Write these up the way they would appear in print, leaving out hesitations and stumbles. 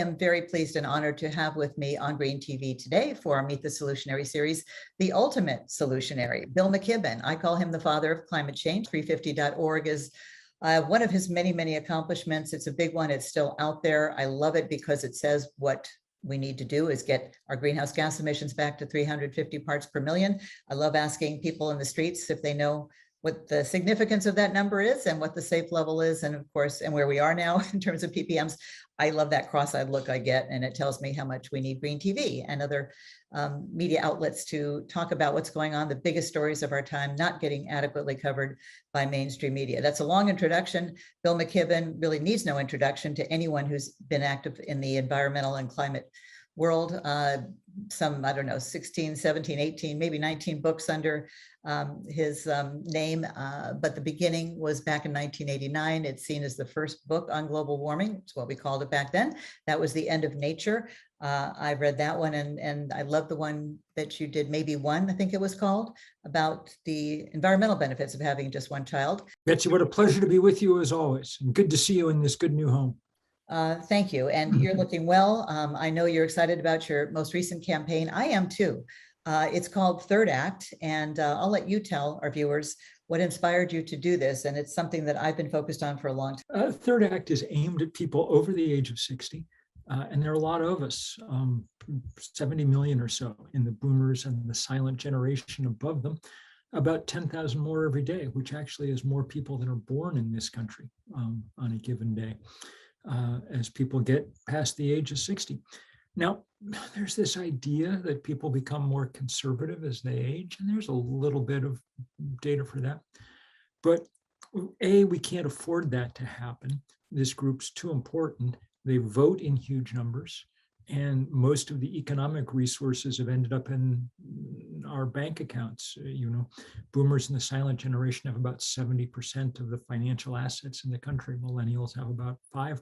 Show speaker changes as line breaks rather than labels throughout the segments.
am very pleased and honored to have with me on Green TV today for our Meet the Solutionary series, the ultimate solutionary, Bill McKibben. I call him the father of climate change. 350.org is one of his many, many accomplishments. It's a big one. It's still out there. I love it because it says what we need to do is get our greenhouse gas emissions back to 350 parts per million. I love asking people in the streets if they know what the significance of that number is and what the safe level is, and of course, and where we are now in terms of ppms. I love that cross-eyed look I get, and it tells me how much we need Green TV and other media outlets to talk about what's going on, the biggest stories of our time, not getting adequately covered by mainstream media. That's a long introduction. Bill McKibben really needs no introduction to anyone who's been active in the environmental and climate world. Some, I don't know, 16, 17, 18, maybe 19 books under his name, but the beginning was back in 1989. It's seen as the first book on global warming. It's what we called it back then. That was The End of Nature. I read that one, and I love the one that you did, Maybe One, I think it was called, about the environmental benefits of having just one child.
Betsy, what a pleasure to be with you as always, and good to see you in this good new home.
Thank you. And you're looking well. I know you're excited about your most recent campaign. I am too. It's called Third Act, and I'll let you tell our viewers what inspired you to do this. And it's something that I've been focused on for a long time.
Third Act is aimed at people over the age of 60. And there are a lot of us, 70 million or so in the boomers and the silent generation above them, about 10,000 more every day, which actually is more people than are born in this country on a given day. As people get past the age of 60. Now, there's this idea that people become more conservative as they age, and there's a little bit of data for that. But A, we can't afford that to happen. This group's too important. They vote in huge numbers, and most of the economic resources have ended up in our bank accounts. You know, boomers in the silent generation have about 70% of the financial assets in the country. Millennials have about 5%.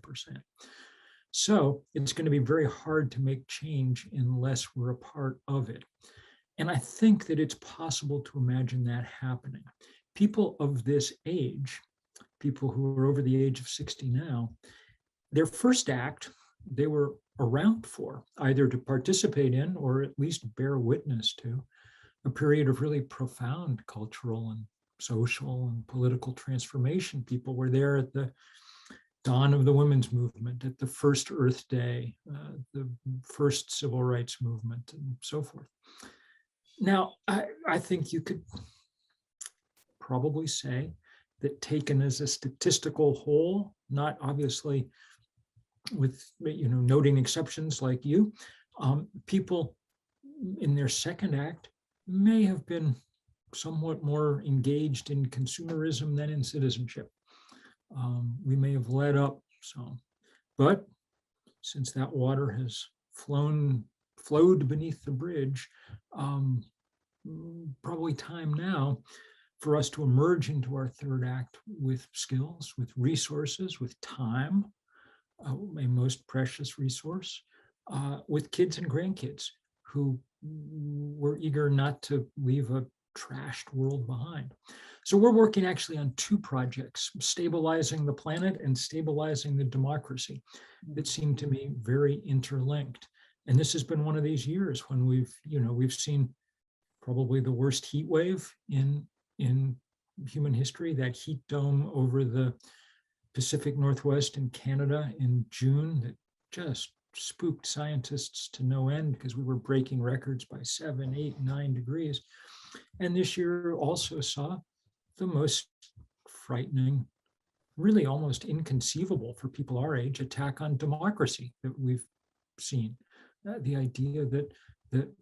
So it's going to be very hard to make change unless we're a part of it. And I think that it's possible to imagine that happening. People of this age, people who are over the age of 60 now, their first act, they were around for, either to participate in or at least bear witness to a period of really profound cultural and social and political transformation. People were there at the dawn of the women's movement, at the first Earth Day, the first civil rights movement, and so forth. Now, I think you could probably say that taken as a statistical whole, not obviously with, you know, noting exceptions like you, people in their second act may have been somewhat more engaged in consumerism than in citizenship. We may have led up some, but since that water has flowed beneath the bridge, probably time now for us to emerge into our third act with skills, with resources, with time, a most precious resource, with kids and grandkids who were eager not to leave a trashed world behind. So we're working actually on two projects, stabilizing the planet and stabilizing the democracy, that seem to me very interlinked. And this has been one of these years when we've seen probably the worst heat wave in human history, that heat dome over the Pacific Northwest in Canada in June that just spooked scientists to no end because we were breaking records by 7, 8, 9 degrees. And this year also saw the most frightening, really almost inconceivable for people our age, attack on democracy that we've seen. The idea that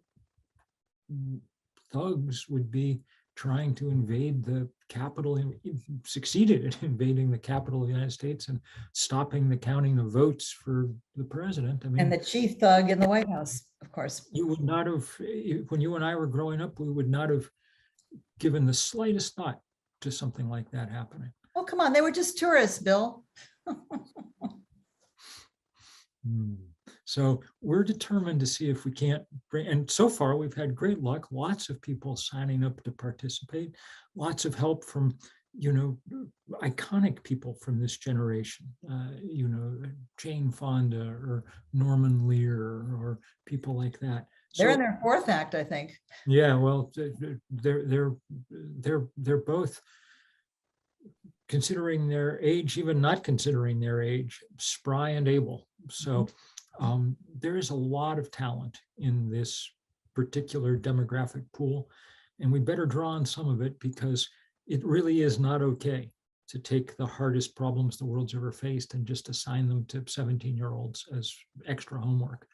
thugs would be trying to invade the Capitol, succeeded in invading the Capitol of the United States and stopping the counting of votes for the president. I mean,
and the chief thug in the White House, of course.
You would not have, when you and I were growing up, we would not have given the slightest thought to something like that happening.
Oh, come on, they were just tourists, Bill.
So we're determined to see if we can't bring, and so far we've had great luck, lots of people signing up to participate, lots of help from iconic people from this generation, Jane Fonda or Norman Lear or people like that.
They're in
So
their fourth act, I think.
yeah, well, they're both, considering their age, even not considering their age, spry and able. So there is a lot of talent in this particular demographic pool, and we better draw on some of it, because it really is not okay to take the hardest problems the world's ever faced and just assign them to 17-year-olds as extra homework.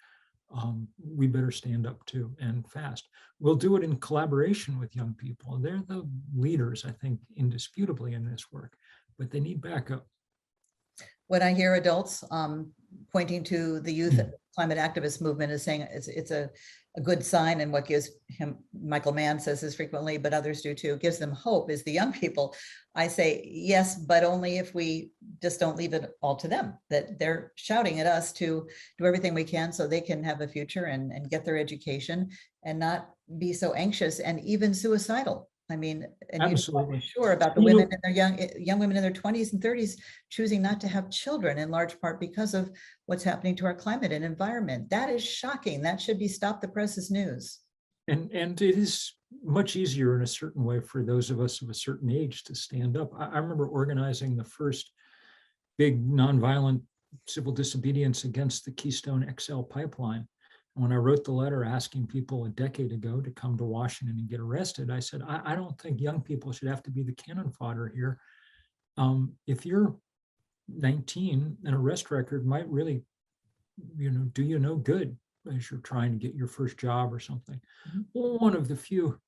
We better stand up too, and fast. We'll do it in collaboration with young people. They're the leaders, I think, indisputably in this work, but they need backup.
When I hear adults pointing to the youth climate activist movement as saying it's a good sign, and what gives him, Michael Mann says this frequently, but others do too, gives them hope is the young people. I say, yes, but only if we just don't leave it all to them, that they're shouting at us to do everything we can so they can have a future and get their education and not be so anxious and even suicidal. I mean, and
absolutely
sure about the women in their young women in their 20s and 30s choosing not to have children, in large part because of what's happening to our climate and environment. That is shocking. That should be stop the press's news.
And it is much easier in a certain way for those of us of a certain age to stand up. I remember organizing the first big nonviolent civil disobedience against the Keystone XL pipeline. When I wrote the letter asking people a decade ago to come to Washington and get arrested, I said, I don't think young people should have to be the cannon fodder here. If you're 19, an arrest record might really, do you no good as you're trying to get your first job or something. One of the few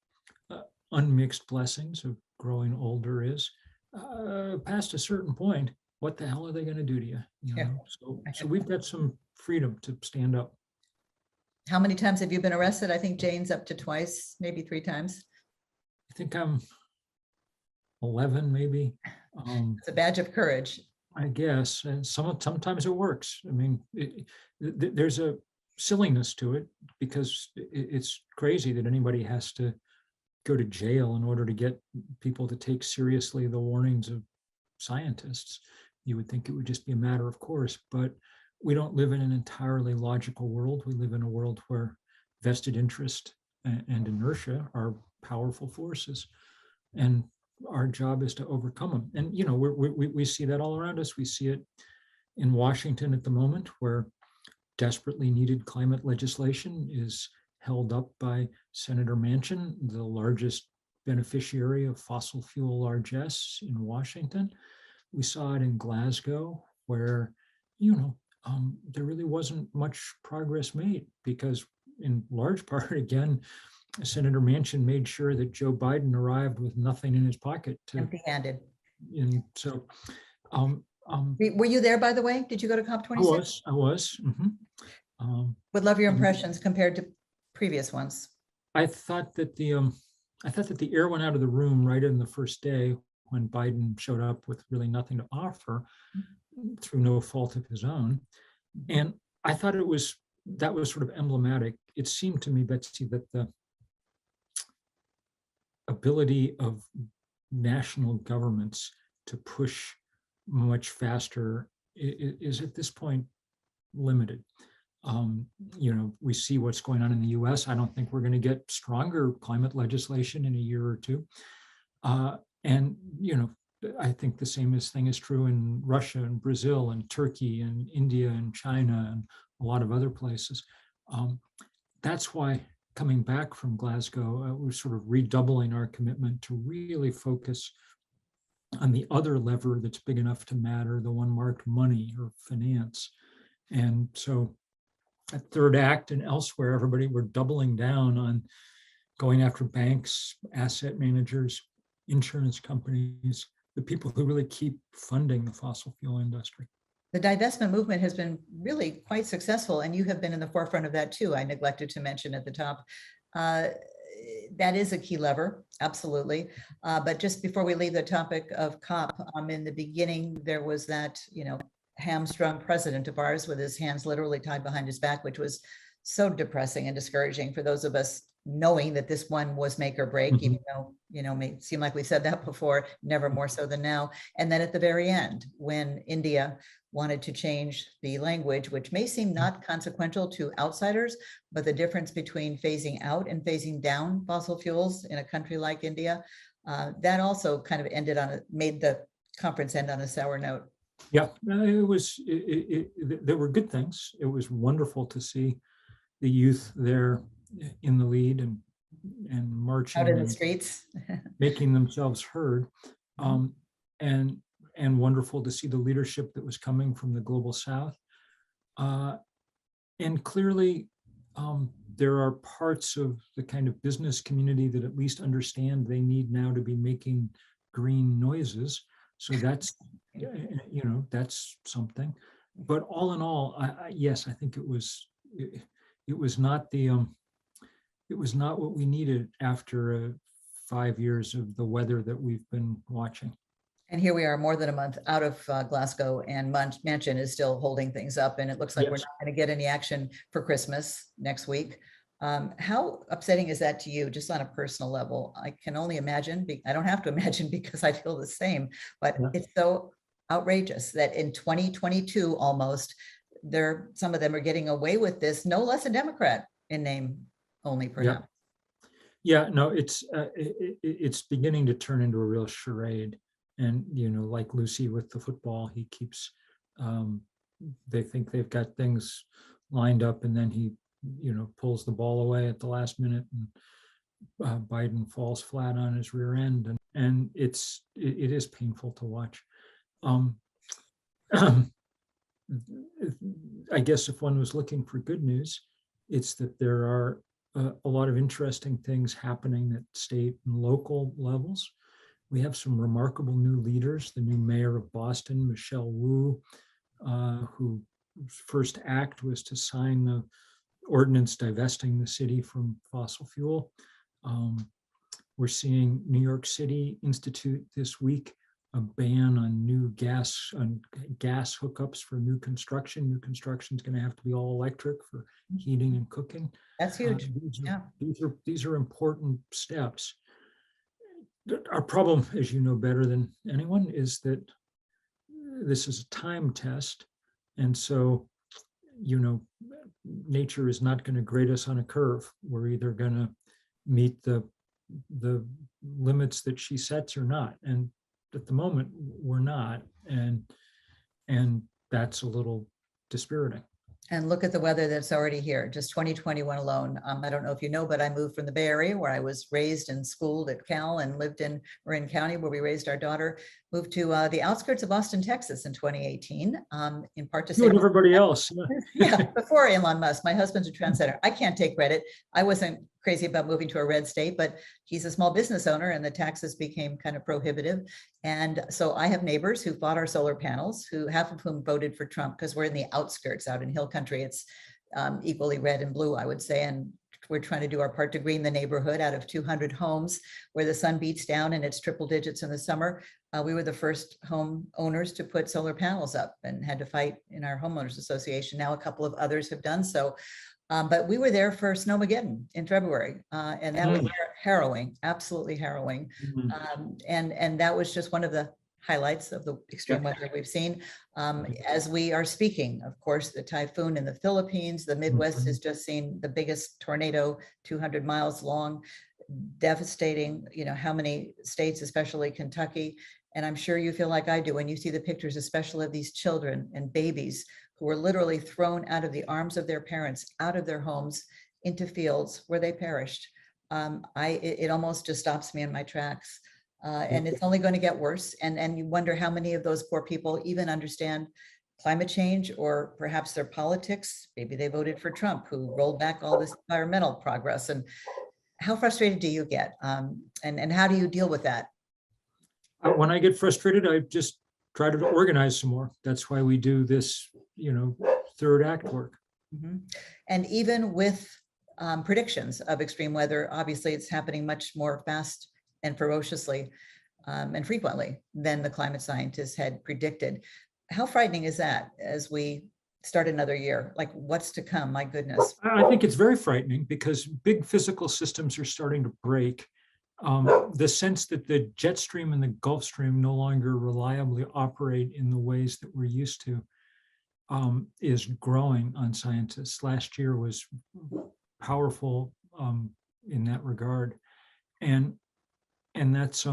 unmixed blessings of growing older is past a certain point, what the hell are they going to do to you? So we've got some freedom to stand up.
How many times have you been arrested? I think Jane's up to twice, maybe 3 times.
I think I'm 11, maybe.
It's a badge of courage,
I guess. And sometimes it works. I mean, there's a silliness to it, because it's crazy that anybody has to go to jail in order to get people to take seriously the warnings of scientists. You would think it would just be a matter of course, but we don't live in an entirely logical world. We live in a world where vested interest and inertia are powerful forces, and our job is to overcome them. And we see that all around us. We see it in Washington at the moment, where desperately needed climate legislation is held up by Senator Manchin, the largest beneficiary of fossil fuel largesse in Washington. We saw it in Glasgow, where there really wasn't much progress made, because in large part, again, Senator Manchin made sure that Joe Biden arrived with nothing in his pocket.
Empty-handed.
And so,
were you there, by the way? Did you go to COP26?
I was. Mm-hmm.
Would love your impressions compared to previous ones.
I thought that the air went out of the room right in the first day when Biden showed up with really nothing to offer, through no fault of his own. And I thought that was sort of emblematic. It seemed to me, Betsy, that the ability of national governments to push much faster is at this point limited. We see what's going on in the US. I don't think we're going to get stronger climate legislation in a year or two. And I think the same thing is true in Russia and Brazil and Turkey and India and China and a lot of other places. That's why, coming back from Glasgow, we're sort of redoubling our commitment to really focus on the other lever that's big enough to matter, the one marked money or finance. And so at Third Act and elsewhere, everybody, we're doubling down on going after banks, asset managers, insurance companies, the people who really keep funding the fossil fuel industry.
The divestment movement has been really quite successful, and you have been in the forefront of that too. I neglected to mention at the top. That is a key lever, absolutely. But just before we leave the topic of COP, in the beginning, there was that, hamstrung president of ours with his hands literally tied behind his back, which was so depressing and discouraging for those of us knowing that this one was make or break,
Mhm.
even though, may seem like we said that before, never more so than now. And then at the very end, when India wanted to change the language, which may seem not consequential to outsiders, but the difference between phasing out and phasing down fossil fuels in a country like India, that also kind of made the conference end on a sour note.
Yeah, it was, there were good things. It was wonderful to see the youth there in the lead and marching
Out in the
and
streets.
making themselves heard. Um, and wonderful to see the leadership that was coming from the global South. And clearly, there are parts of the kind of business community that at least understand they need now to be making green noises. So that's, that's something. But all in all, yes, I think it was not it was not what we needed after 5 years of the weather that we've been watching.
And here we are more than a month out of Glasgow, and Manchin is still holding things up, and it looks like we're not going to get any action for Christmas next week. How upsetting is that to you, just on a personal level? I can only imagine. I don't have to imagine because I feel the same, but it's so outrageous that in 2022 almost, some of them are getting away with this, no less a Democrat in name only, perhaps.
Yeah, no, it's beginning to turn into a real charade. And, like Lucy with the football, he keeps, they think they've got things lined up, and then he, pulls the ball away at the last minute, and Biden falls flat on his rear end. And it is painful to watch. I guess if one was looking for good news, it's that there are a lot of interesting things happening at state and local levels. We have some remarkable new leaders. The new mayor of Boston, Michelle Wu, whose first act was to sign the ordinance divesting the city from fossil fuel. We're seeing New York City institute this week a ban on new gas hookups for new construction. New construction is going to have to be all electric for heating and cooking.
That's huge.
These are important steps. Our problem, as you know better than anyone, is that this is a time test. And so, nature is not going to grade us on a curve. We're either going to meet the limits that she sets or not. And at the moment, we're not. And that's a little dispiriting.
And look at the weather that's already here, just 2021 alone. I don't know if you know, but I moved from the Bay Area, where I was raised and schooled at Cal, and lived in Marin County, where we raised our daughter, moved to the outskirts of Austin, Texas in 2018, in part to
you and everybody else.
Yeah, before Elon Musk. My husband's a trendsetter. I can't take credit. I wasn't crazy about moving to a red state, but he's a small business owner, and the taxes became kind of prohibitive. And so I have neighbors who bought our solar panels, half of whom voted for Trump, because we're in the outskirts out in Hill Country. It's equally red and blue, I would say. And we're trying to do our part to green the neighborhood. Out of 200 homes where the sun beats down and it's triple digits in the summer, we were the first home owners to put solar panels up, and had to fight in our homeowners association. Now a couple of others have done so. But we were there for Snowmageddon in February, and that was harrowing, absolutely harrowing. And that was just one of the highlights of the extreme weather we've seen. As we are speaking, of course, the typhoon in the Philippines, the Midwest has just seen the biggest tornado, 200 miles long, devastating, how many states, especially Kentucky. And I'm sure you feel like I do when you see the pictures, especially of these children and babies who were literally thrown out of the arms of their parents, out of their homes, into fields where they perished. It almost just stops me in my tracks. And it's only going to get worse. And you wonder how many of those poor people even understand climate change, or perhaps their politics. Maybe they voted for Trump, who rolled back all this environmental progress. And how frustrated do you get? And how do you deal with that?
When I get frustrated, I just try to organize some more. That's why we do this, third act work.
And even with predictions of extreme weather, obviously it's happening much more fast and ferociously and frequently than the climate scientists had predicted. How frightening is that, as we start another year? Like, what's to come? My goodness.
I think it's very frightening because big physical systems are starting to break. The sense that the jet stream and the Gulf Stream no longer reliably operate in the ways that we're used to is growing on scientists. Last year was powerful in that regard, and that's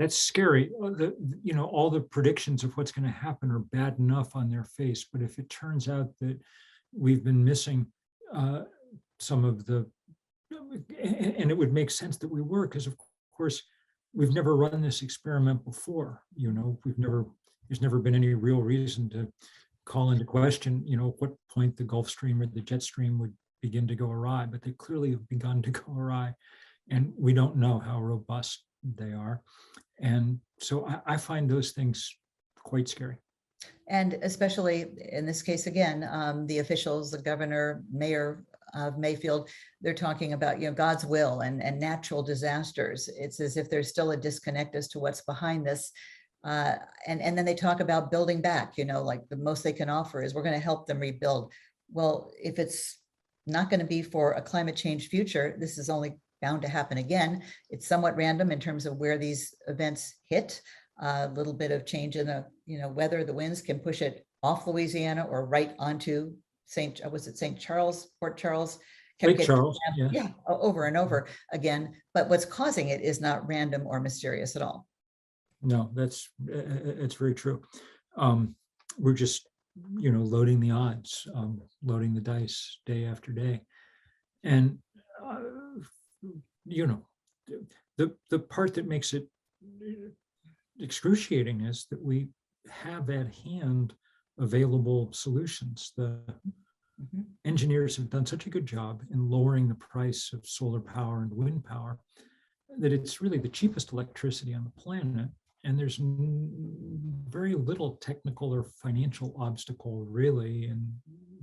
scary. All the predictions of what's going to happen are bad enough on their face, but if it turns out that we've been missing some of the, and it would make sense that we were, because of course we've never run this experiment before. There's never been any real reason to call into question, at what point the Gulf Stream or the jet stream would begin to go awry, but they clearly have begun to go awry, and we don't know how robust they are. And so I find those things quite scary.
And especially in this case, again, the officials, the governor, mayor of Mayfield, they're talking about, God's will and natural disasters. It's as if there's still a disconnect as to what's behind this. And then they talk about building back, like the most they can offer is we're going to help them rebuild. Well, if it's not going to be for a climate change future, this is only bound to happen again. It's somewhat random in terms of where these events hit. A little bit of change in the weather, the winds can push it off Louisiana or right onto St. Charles, Port Charles,
Lake Charles,
yeah, over and over again. But what's causing it is not random or mysterious at all.
No, it's very true. We're just loading the odds, loading the dice day after day, and the part that makes it excruciating is that we have at hand available solutions. The engineers have done such a good job in lowering the price of solar power and wind power that it's really the cheapest electricity on the planet. And there's very little technical or financial obstacle really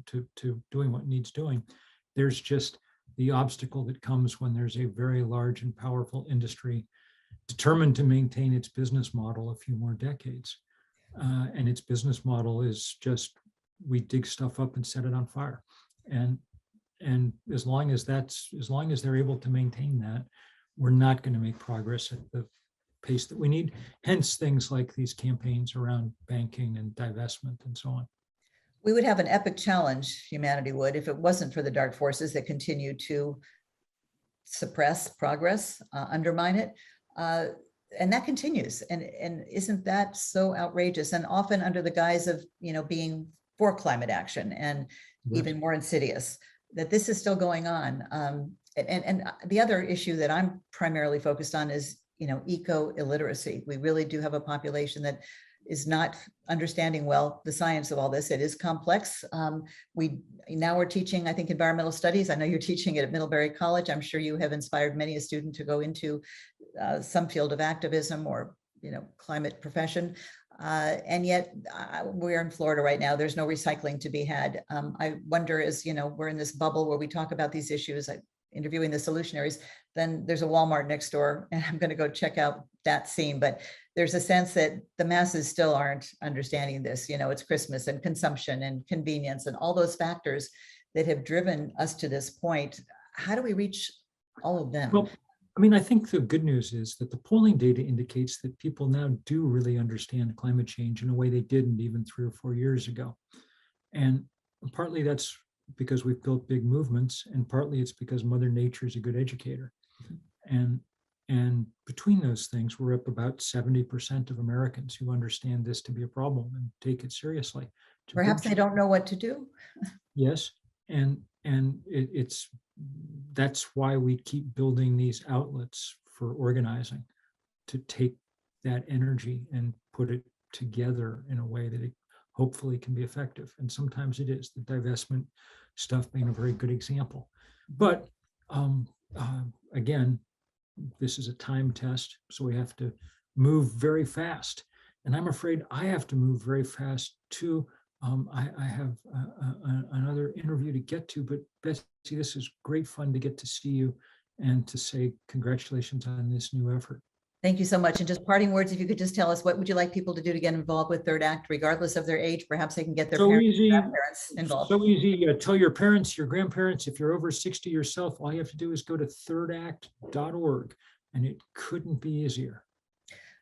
to doing what needs doing. There's just the obstacle that comes when there's a very large and powerful industry determined to maintain its business model a few more decades. And its business model is just, we dig stuff up and set it on fire. And as long as they're able to maintain that, we're not going to make progress at the pace that we need. Hence things like these campaigns around banking and divestment and so on.
We would have an epic challenge, humanity would, if it wasn't for the dark forces that continue to suppress progress, undermine it. And that continues. And isn't that so outrageous? And often under the guise of, being for climate action, and even more insidious, that this is still going on. And the other issue that I'm primarily focused on is, eco-illiteracy. We really do have a population that is not understanding well the science of all this. It is complex. We're teaching, I think, environmental studies. I know you're teaching it at Middlebury College. I'm sure you have inspired many a student to go into some field of activism or climate profession. And yet we're in Florida right now. There's no recycling to be had. I wonder, as we're in this bubble where we talk about these issues, interviewing the solutionaries, then there's a Walmart next door and I'm going to go check out that scene. But there's a sense that the masses still aren't understanding this. It's Christmas and consumption and convenience and all those factors that have driven us to this point. How do we reach all of them?
Well, I think the good news is that the polling data indicates that people now do really understand climate change in a way they didn't even 3 or 4 years ago. And partly that's because we've built big movements, and partly it's because Mother Nature is a good educator. And between those things, we're up about 70% of Americans who understand this to be a problem and take it seriously.
Perhaps they don't know what to do.
Yes, and that's why we keep building these outlets for organizing, to take that energy and put it together in a way that it hopefully can be effective. And sometimes it is. The divestment stuff being a very good example. But again, this is a time test, so we have to move very fast. And I'm afraid I have to move very fast too. I have another interview to get to, but Betsy, this is great fun to get to see you and to say congratulations on this new effort.
Thank you so much. And just parting words, if you could just tell us, what would you like people to do to get involved with Third Act, regardless of their age? Perhaps they can get their
So
parents,
easy,
grandparents involved.
so easy. Tell your parents, your grandparents, if you're over 60 yourself, all you have to do is go to thirdact.org, and it couldn't be easier.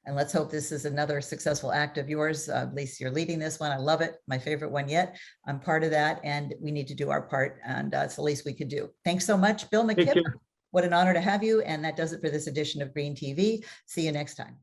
And let's hope this is another successful act of yours. At least you're leading this one. I love it. My favorite one yet. I'm part of that, and we need to do our part, and it's the least we could do. Thanks so much, Bill McKibben. What an honor to have you. And that does it for this edition of Green TV. See you next time.